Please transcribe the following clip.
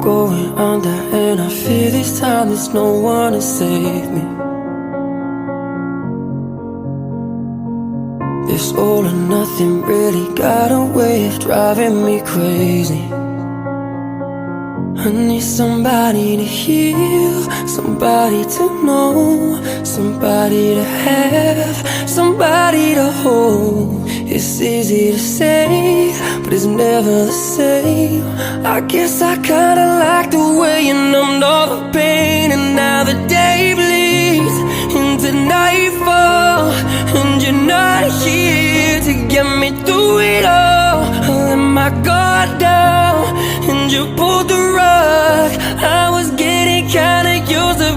going under, and I fear this time there's no one to save me. This all or nothing really got a way of driving me crazy. I need somebody to heal, somebody to know, somebody to have, somebody to hold. It's easy to say, but it's never the same. I guess I kinda like the way you numbed all the pain, and now the day bleeds into nightfall, and you're not here to get me through it all. I let my guard down, and you pulled the rug. I was getting kinda used to